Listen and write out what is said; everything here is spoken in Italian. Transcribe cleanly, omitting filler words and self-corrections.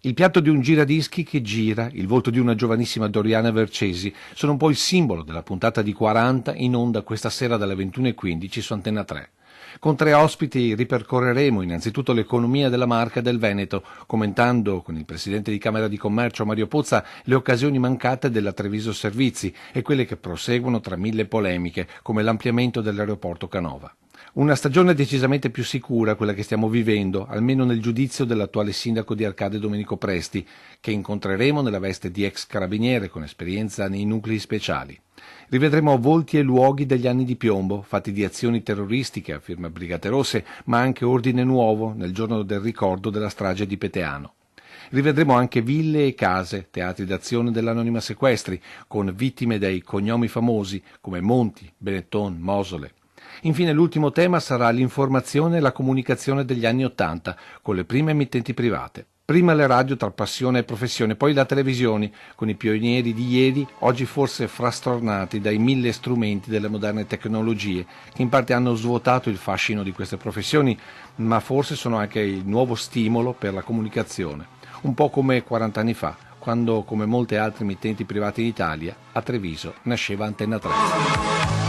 Il piatto di un giradischi che gira, il volto di una giovanissima Doriana Vercesi sono un po' il simbolo della puntata di 40 in onda questa sera dalle 21:15 su Antenna 3. Con 3 ospiti ripercorreremo innanzitutto l'economia della Marca e del Veneto, commentando con il presidente di Camera di Commercio Mario Pozza le occasioni mancate della Treviso Servizi e quelle che proseguono tra mille polemiche, come l'ampliamento dell'aeroporto Canova. Una stagione decisamente più sicura quella che stiamo vivendo, almeno nel giudizio dell'attuale sindaco di Arcade Domenico Presti, che incontreremo nella veste di ex carabiniere con esperienza nei nuclei speciali. Rivedremo volti e luoghi degli anni di piombo, fatti di azioni terroristiche a firma Brigate Rosse, ma anche Ordine Nuovo nel giorno del ricordo della strage di Peteano. Rivedremo anche ville e case, teatri d'azione dell'Anonima Sequestri, con vittime dai cognomi famosi come Monti, Benetton, Mosole. Infine l'ultimo tema sarà l'informazione e la comunicazione degli anni '80, con le prime emittenti private. Prima le radio tra passione e professione, poi la televisione, con i pionieri di ieri, oggi forse frastornati dai 1000 strumenti delle moderne tecnologie, che in parte hanno svuotato il fascino di queste professioni, ma forse sono anche il nuovo stimolo per la comunicazione. Un po' come 40 anni fa, quando, come molte altre emittenti private in Italia, a Treviso nasceva Antenna 3.